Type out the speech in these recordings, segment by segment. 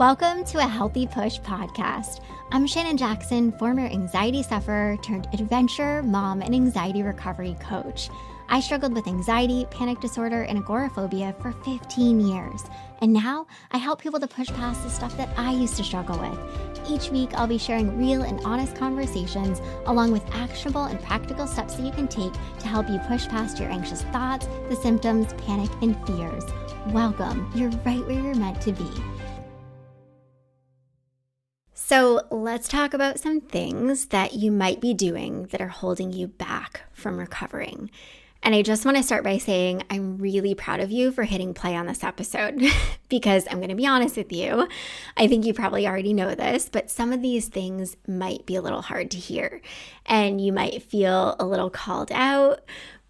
Welcome to a Healthy Push podcast. I'm Shannon Jackson, former anxiety sufferer turned adventure, mom, and anxiety recovery coach. I struggled with anxiety, panic disorder, and agoraphobia for 15 years. And now I help people to push past the stuff that I used to struggle with. Each week, I'll be sharing real and honest conversations along with actionable and practical steps that you can take to help you push past your anxious thoughts, the symptoms, panic, and fears. Welcome. You're right where you're meant to be. So let's talk about some things that you might be doing that are holding you back from recovering. And I just want to start by saying I'm really proud of you for hitting play on this episode because I'm going to be honest with you. I think you probably already know this, but some of these things might be a little hard to hear and you might feel a little called out.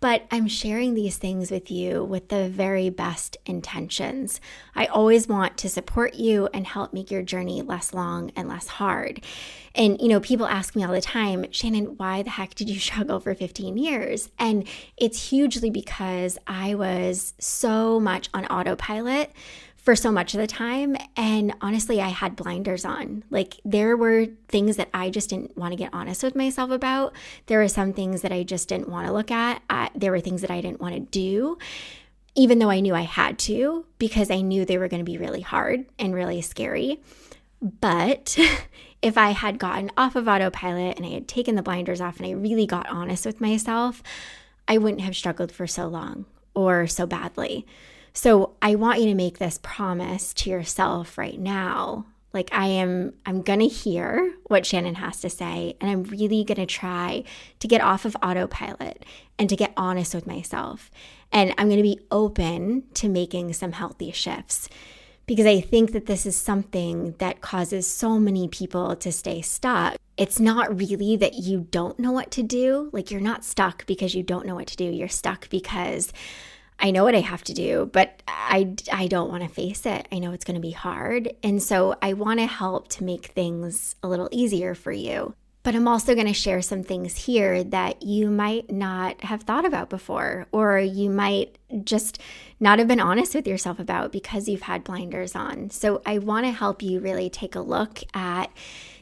But I'm sharing these things with you with the very best intentions. I always want to support you and help make your journey less long and less hard. And, people ask me all the time, Shannon, why the heck did you struggle for 15 years? And it's hugely because I was so much on autopilot for so much of the time. And honestly, I had blinders on. Like there were things that I just didn't want to get honest with myself about. There were some things that I just didn't want to look at. There were things that I didn't want to do, even though I knew I had to, because I knew they were going to be really hard and really scary. But if I had gotten off of autopilot and I had taken the blinders off and I really got honest with myself, I wouldn't have struggled for so long or so badly. So I want you to make this promise to yourself right now. Like I'm going to hear what Shannon has to say, and I'm really going to try to get off of autopilot and to get honest with myself. And I'm going to be open to making some healthy shifts because I think that this is something that causes so many people to stay stuck. It's not really that you don't know what to do. Like you're not stuck because you don't know what to do. You're stuck because I know what I have to do, but I don't want to face it. I know it's going to be hard. And so I want to help to make things a little easier for you. But I'm also going to share some things here that you might not have thought about before, or you might just not have been honest with yourself about because you've had blinders on. So I want to help you really take a look at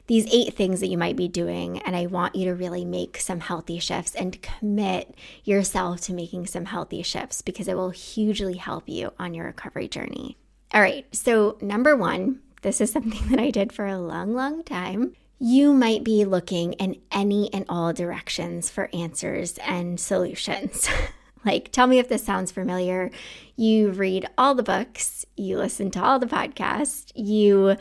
these 8 things that you might be doing, and I want you to really make some healthy shifts and commit yourself to making some healthy shifts because it will hugely help you on your recovery journey. All right, so number 1, this is something that I did for a long, long time. You might be looking in any and all directions for answers and solutions. Like, tell me if this sounds familiar. You read all the books, you listen to all the podcasts, you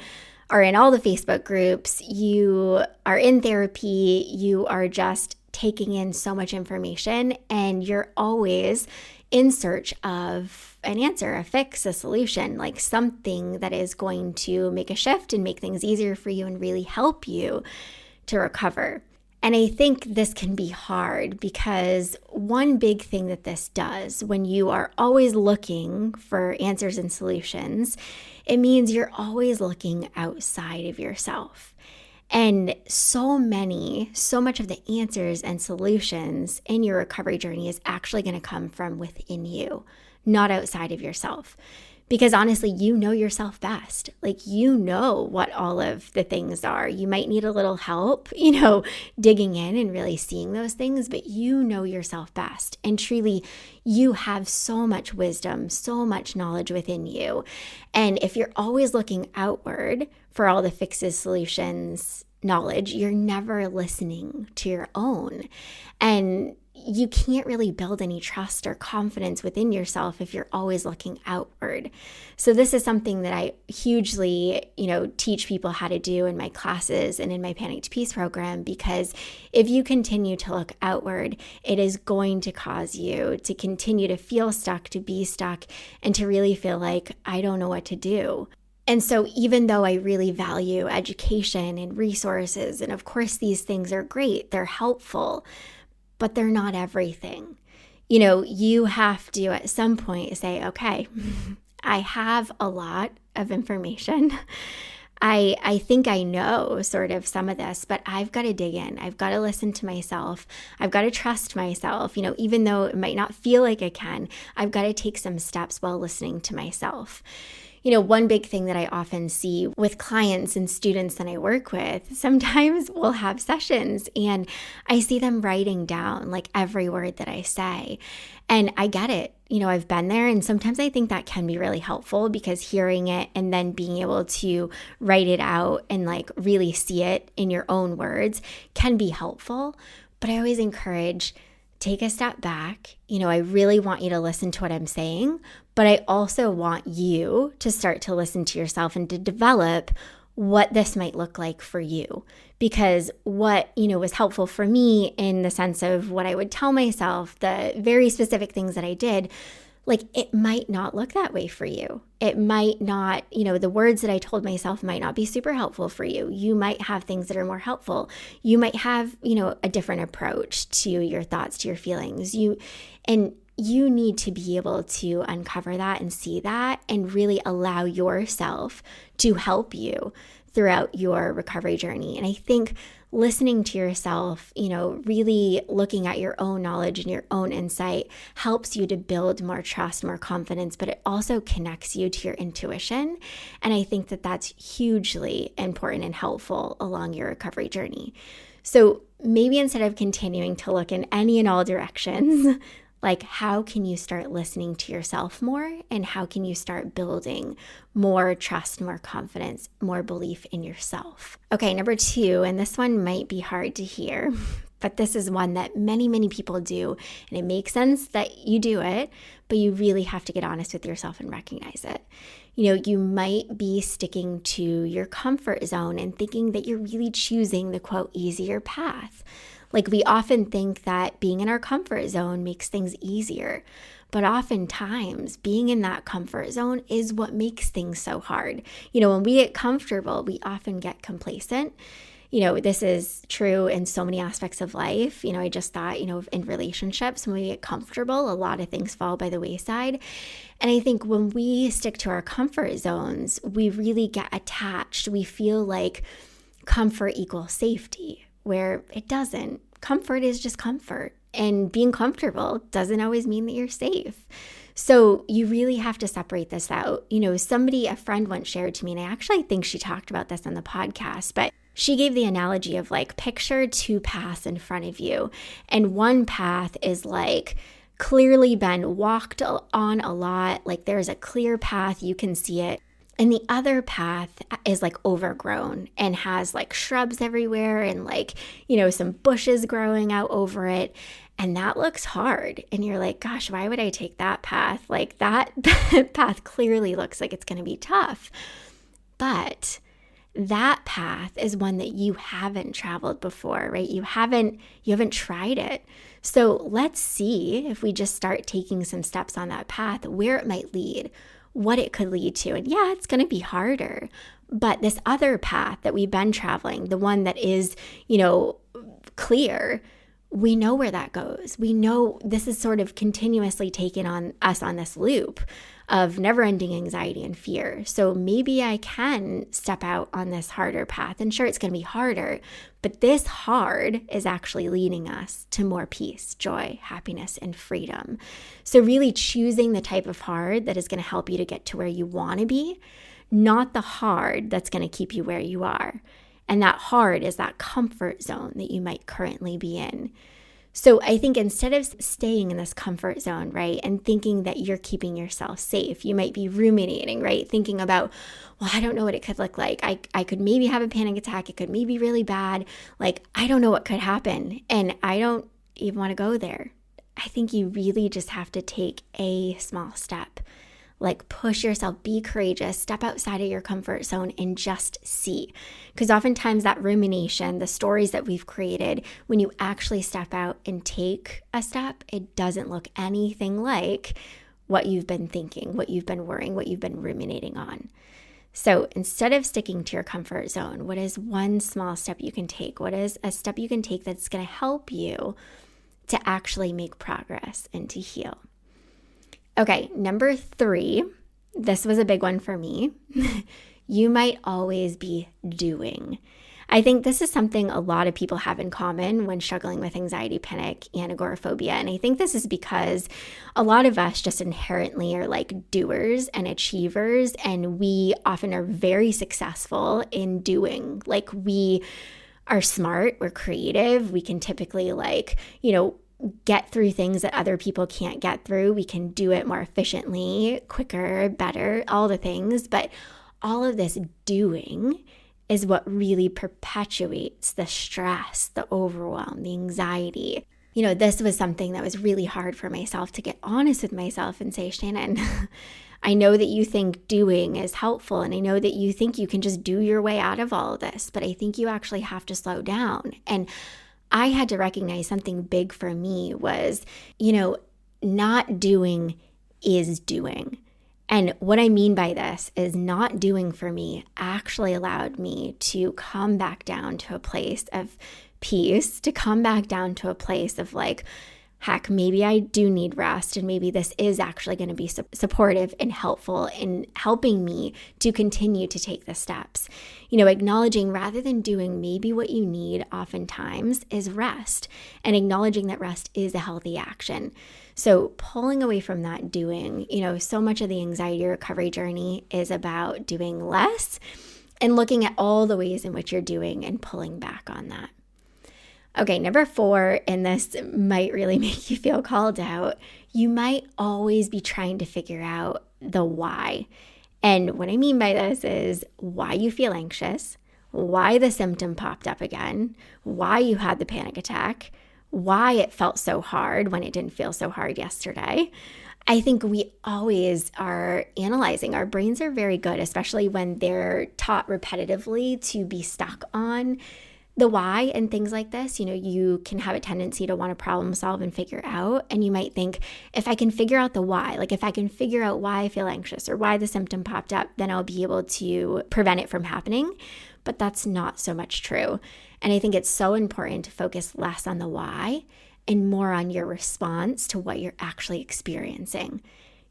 are in all the Facebook groups, you are in therapy, you are just taking in so much information, and you're always in search of an answer, a fix, a solution, like something that is going to make a shift and make things easier for you and really help you to recover. And I think this can be hard because one big thing that this does when you are always looking for answers and solutions, it means you're always looking outside of yourself. And so much of the answers and solutions in your recovery journey is actually going to come from within you, not outside of yourself. Because honestly, you know yourself best. Like you know what all of the things are. You might need a little help, digging in and really seeing those things, but you know yourself best. And truly, you have so much wisdom, so much knowledge within you. And if you're always looking outward for all the fixes, solutions, knowledge, you're never listening to your own. And you can't really build any trust or confidence within yourself if you're always looking outward. So this is something that I hugely, teach people how to do in my classes and in my Panic to Peace program, because if you continue to look outward, it is going to cause you to continue to feel stuck, to be stuck, and to really feel like, I don't know what to do. And so even though I really value education and resources, and of course these things are great, they're helpful, but they're not everything. You have to at some point say, okay, I have a lot of information. I think I know sort of some of this, but I've got to dig in. I've got to listen to myself. I've got to trust myself. Even though it might not feel like I can, I've got to take some steps while listening to myself. One big thing that I often see with clients and students that I work with, sometimes we'll have sessions and I see them writing down like every word that I say. And I get it. I've been there, and sometimes I think that can be really helpful because hearing it and then being able to write it out and like really see it in your own words can be helpful. But I always encourage, take a step back. I really want you to listen to what I'm saying, but I also want you to start to listen to yourself and to develop what this might look like for you. Because what, was helpful for me in the sense of what I would tell myself, the very specific things that I did, like it might not look that way for you. It might not, the words that I told myself might not be super helpful for you. You might have things that are more helpful. You might have, a different approach to your thoughts, to your feelings. You need to be able to uncover that and see that and really allow yourself to help you throughout your recovery journey. And I think listening to yourself, really looking at your own knowledge and your own insight helps you to build more trust, more confidence, but it also connects you to your intuition. And I think that that's hugely important and helpful along your recovery journey. So maybe instead of continuing to look in any and all directions, like how can you start listening to yourself more, and how can you start building more trust, more confidence, more belief in yourself? Okay, number 2, and this one might be hard to hear, but this is one that many, many people do, and it makes sense that you do it, but you really have to get honest with yourself and recognize it. You might be sticking to your comfort zone and thinking that you're really choosing the quote easier path. Like we often think that being in our comfort zone makes things easier, but oftentimes being in that comfort zone is what makes things so hard. When we get comfortable, we often get complacent. This is true in so many aspects of life. I just thought, in relationships, when we get comfortable, a lot of things fall by the wayside. And I think when we stick to our comfort zones, we really get attached. We feel like comfort equals safety, where it doesn't. Comfort is just comfort, and being comfortable doesn't always mean that you're safe. So you really have to separate this out. A friend once shared to me, and I actually think she talked about this on the podcast, but she gave the analogy of like, picture 2 paths in front of you, and one path is like clearly been walked on a lot, like there's a clear path, you can see it. And the other path is like overgrown and has like shrubs everywhere and like, some bushes growing out over it. And that looks hard. And you're like, gosh, why would I take that path? Like that path clearly looks like it's going to be tough. But that path is one that you haven't traveled before, right? You haven't tried it. So let's see if we just start taking some steps on that path, where it might lead, what it could lead to. And yeah, it's going to be harder. But this other path that we've been traveling, the one that is, clear, we know where that goes. We know this is sort of continuously taking on us on this loop of never-ending anxiety and fear. So maybe I can step out on this harder path. And sure, it's going to be harder, but this hard is actually leading us to more peace, joy, happiness, and freedom. So really choosing the type of hard that is going to help you to get to where you want to be, not the hard that's going to keep you where you are. And that hard is that comfort zone that you might currently be in. So I think instead of staying in this comfort zone, right, and thinking that you're keeping yourself safe, you might be ruminating, right, thinking about, well, I don't know what it could look like. I could maybe have a panic attack. It could maybe be really bad. Like, I don't know what could happen. And I don't even want to go there. I think you really just have to take a small step. Like push yourself, be courageous, step outside of your comfort zone and just see. Because oftentimes that rumination, the stories that we've created, when you actually step out and take a step, it doesn't look anything like what you've been thinking, what you've been worrying, what you've been ruminating on. So instead of sticking to your comfort zone, what is one small step you can take? What is a step you can take that's going to help you to actually make progress and to heal? Okay, number 3, this was a big one for me. You might always be doing. I think this is something a lot of people have in common when struggling with anxiety, panic, and agoraphobia. And I think this is because a lot of us just inherently are like doers and achievers, and we often are very successful in doing. Like we are smart, we're creative, we can typically get through things that other people can't get through. We can do it more efficiently, quicker, better, all the things. But all of this doing is what really perpetuates the stress, the overwhelm, the anxiety. This was something that was really hard for myself to get honest with myself and say, Shannon, I know that you think doing is helpful, and I know that you think you can just do your way out of all of this, but I think you actually have to slow down. And I had to recognize something big for me was, not doing is doing. And what I mean by this is not doing for me actually allowed me to come back down to a place of peace, to come back down to a place of like, heck, maybe I do need rest, and maybe this is actually going to be supportive and helpful in helping me to continue to take the steps. Acknowledging rather than doing, maybe what you need oftentimes is rest, and acknowledging that rest is a healthy action. So pulling away from that doing, so much of the anxiety recovery journey is about doing less and looking at all the ways in which you're doing and pulling back on that. Okay, number 4, and this might really make you feel called out. You might always be trying to figure out the why. And what I mean by this is why you feel anxious, why the symptom popped up again, why you had the panic attack, why it felt so hard when it didn't feel so hard yesterday. I think we always are analyzing. Our brains are very good, especially when they're taught repetitively to be stuck on the why and things like this. You can have a tendency to want to problem solve and figure out. And you might think, if I can figure out the why, like if I can figure out why I feel anxious or why the symptom popped up, then I'll be able to prevent it from happening. But that's not so much true. And I think it's so important to focus less on the why and more on your response to what you're actually experiencing.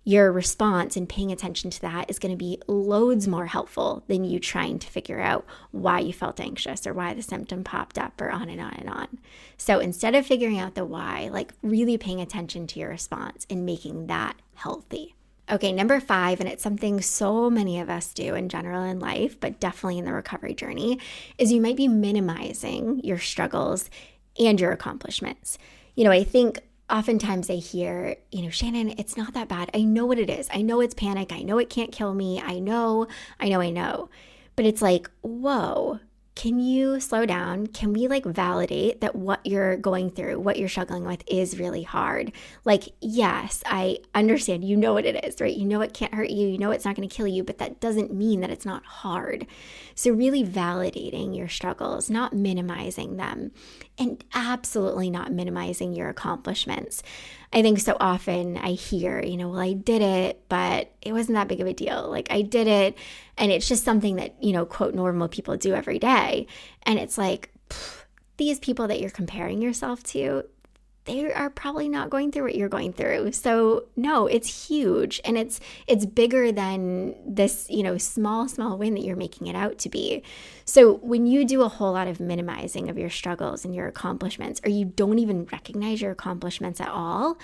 Your response and paying attention to that is going to be loads more helpful than you trying to figure out why you felt anxious or why the symptom popped up or on and on and on. So instead of figuring out the why, like really paying attention to your response and making that healthy. Okay, number 5, and it's something so many of us do in general in life, but definitely in the recovery journey, is you might be minimizing your struggles and your accomplishments. I think oftentimes I hear, Shannon, it's not that bad. I know what it is. I know it's panic. I know it can't kill me. I know. But it's like, whoa, can you slow down? Can we validate that what you're going through, what you're struggling with is really hard? Yes, I understand. You know what it is, right? You know it can't hurt you. You know it's not going to kill you, but that doesn't mean that it's not hard. So really validating your struggles, not minimizing them, and absolutely not minimizing your accomplishments. I think so often I hear, well, I did it, but it wasn't that big of a deal. I did it, and it's just something that, quote, normal people do every day. And it's like, these people that you're comparing yourself to, they are probably not going through what you're going through. So no, it's huge. And it's bigger than this, small win that you're making it out to be. So when you do a whole lot of minimizing of your struggles and your accomplishments, or you don't even recognize your accomplishments at all,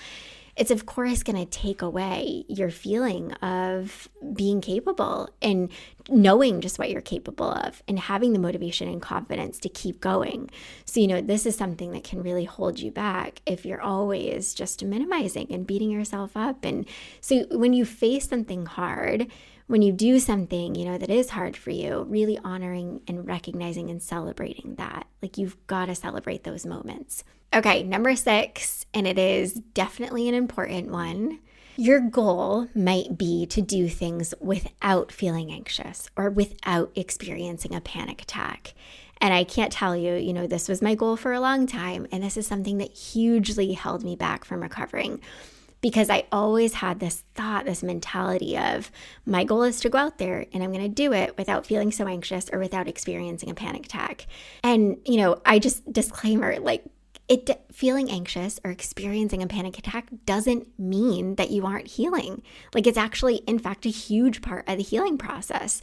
it's of course going to take away your feeling of being capable and knowing just what you're capable of and having the motivation and confidence to keep going. So, this is something that can really hold you back if you're always just minimizing and beating yourself up. And so when you face something hard, when you do something, that is hard for you, really honoring and recognizing and celebrating that. You've got to celebrate those moments. Okay, number 6, and it is definitely an important one. Your goal might be to do things without feeling anxious or without experiencing a panic attack. And I can't tell you, this was my goal for a long time, and this is something that hugely held me back from recovering. Because I always had this thought, this mentality of my goal is to go out there and I'm going to do it without feeling so anxious or without experiencing a panic attack. And, I just disclaimer, feeling anxious or experiencing a panic attack doesn't mean that you aren't healing. It's actually, in fact, a huge part of the healing process.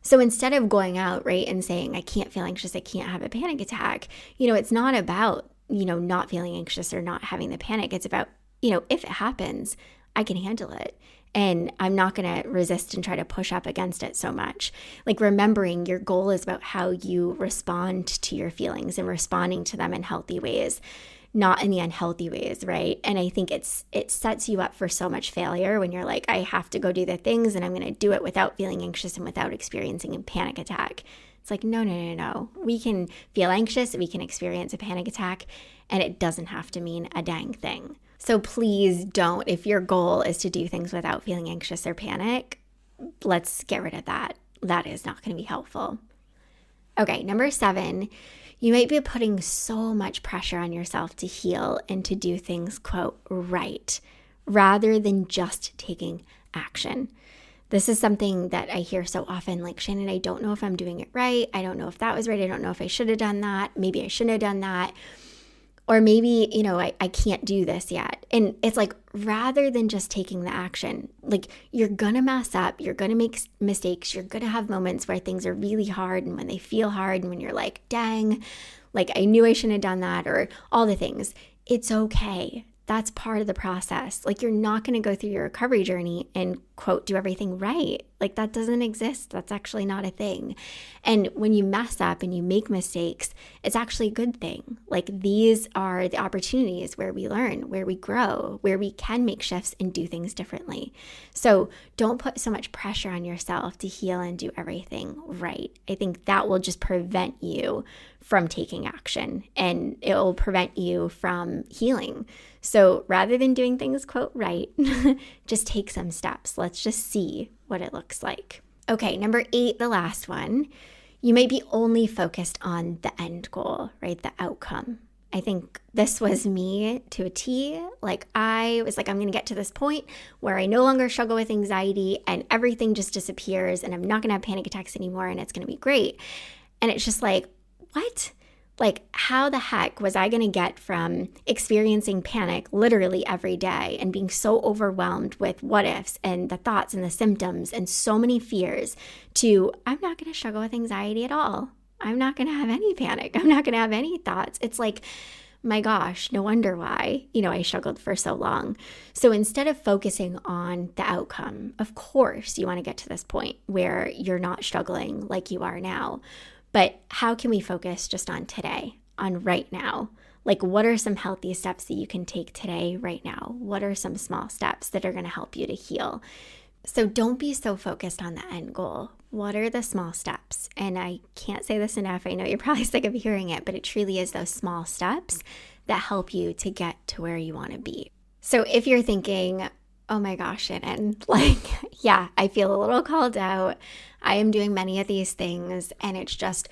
So instead of going out, right, and saying, I can't feel anxious, I can't have a panic attack, it's not about, not feeling anxious or not having the panic. It's about, if it happens, I can handle it. And I'm not going to resist and try to push up against it so much. Like remembering your goal is about how you respond to your feelings and responding to them in healthy ways, not in the unhealthy ways, right? And I think it sets you up for so much failure when you're like, I have to go do the things and I'm going to do it without feeling anxious and without experiencing a panic attack. It's like, no. We can feel anxious, we can experience a panic attack, and it doesn't have to mean a dang thing. So please don't, if your goal is to do things without feeling anxious or panic, let's get rid of that. That is not going to be helpful. Okay, number 7, you might be putting so much pressure on yourself to heal and to do things, quote, right, rather than just taking action. This is something that I hear so often, like, Shannon, I don't know if I'm doing it right. I don't know if that was right. I don't know if I should have done that. Maybe I shouldn't have done that. Or maybe, I can't do this yet. And it's like, rather than just taking the action, like you're going to mess up, you're going to make mistakes, you're going to have moments where things are really hard and when they feel hard and when you're like, dang, like I knew I shouldn't have done that, or all the things. It's okay. That's part of the process. Like you're not going to go through your recovery journey and, quote, do everything right. Like that doesn't exist. That's actually not a thing. And when you mess up and you make mistakes, it's actually a good thing. Like these are the opportunities where we learn, where we grow, where we can make shifts and do things differently. So don't put so much pressure on yourself to heal and do everything right. I think that will just prevent you from taking action and it will prevent you from healing. So rather than doing things, quote, right, just take some steps. Let's just see what it looks like. Okay, number 8, the last one. You might be only focused on the end goal, right? The outcome. I think this was me to a T. Like I was like, I'm going to get to this point where I no longer struggle with anxiety and everything just disappears and I'm not going to have panic attacks anymore and it's going to be great. And it's just like, what? Like, how the heck was I going to get from experiencing panic literally every day and being so overwhelmed with what ifs and the thoughts and the symptoms and so many fears to, I'm not going to struggle with anxiety at all. I'm not going to have any panic. I'm not going to have any thoughts. It's like, my gosh, no wonder why, I struggled for so long. So instead of focusing on the outcome, of course, you want to get to this point where you're not struggling like you are now. But how can we focus just on today, on right now? Like, what are some healthy steps that you can take today, right now? What are some small steps that are going to help you to heal? So don't be so focused on the end goal. What are the small steps? And I can't say this enough. I know you're probably sick of hearing it, but it truly is those small steps that help you to get to where you want to be. So if you're thinking, oh my gosh, Shannon, yeah, I feel a little called out. I am doing many of these things and it's just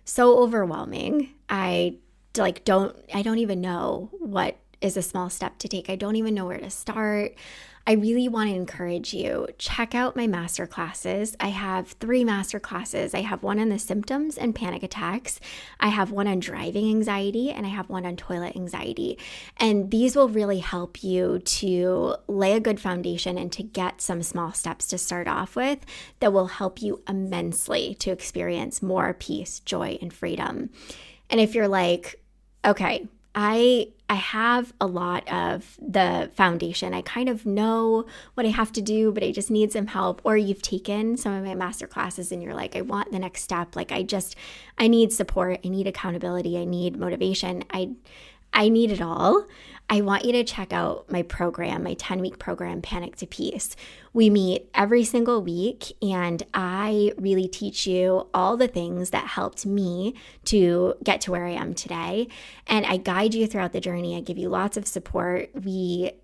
so overwhelming. I don't even know what is a small step to take. I don't even know where to start. I really want to encourage you, check out my masterclasses. I have 3 masterclasses. I have one on the symptoms and panic attacks. I have one on driving anxiety, and I have one on toilet anxiety. And these will really help you to lay a good foundation and to get some small steps to start off with that will help you immensely to experience more peace, joy, and freedom. And if you're like, okay, I have a lot of the foundation. I kind of know what I have to do, but I just need some help. Or you've taken some of my master classes and you're like, I want the next step. Like I need support. I need accountability. I need motivation. I need it all. I want you to check out my program, my 10-week program, Panic to Peace. We meet every single week and I really teach you all the things that helped me to get to where I am today. And I guide you throughout the journey. I give you lots of support.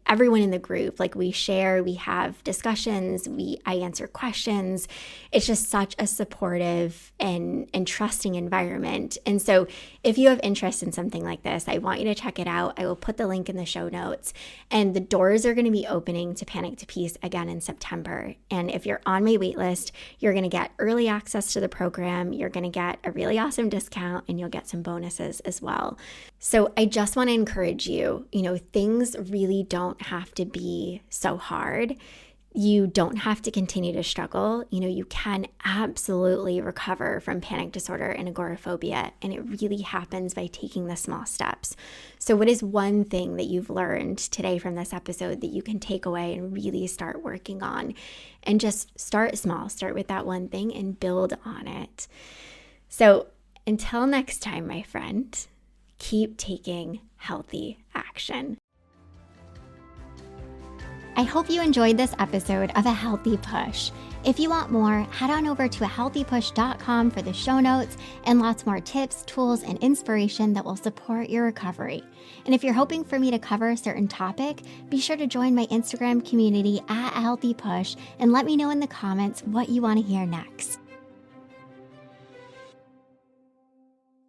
Everyone in the group, we share, we have discussions, I answer questions. It's just such a supportive and trusting environment. And so if you have interest in something like this, I want you to check it out. I will put the link in the show notes. And the doors are going to be opening to Panic to Peace again in September. And if you're on my wait list, you're going to get early access to the program. You're going to get a really awesome discount and you'll get some bonuses as well. So I just want to encourage you, things really don't have to be so hard. You don't have to continue to struggle. You can absolutely recover from panic disorder and agoraphobia, and it really happens by taking the small steps. So what is one thing that you've learned today from this episode that you can take away and really start working on? And just start small. Start with that one thing and build on it. So until next time, my friend, keep taking healthy action. I hope you enjoyed this episode of A Healthy Push. If you want more, head on over to ahealthypush.com for the show notes and lots more tips, tools, and inspiration that will support your recovery. And if you're hoping for me to cover a certain topic, be sure to join my Instagram community at A Healthy Push and let me know in the comments what you want to hear next.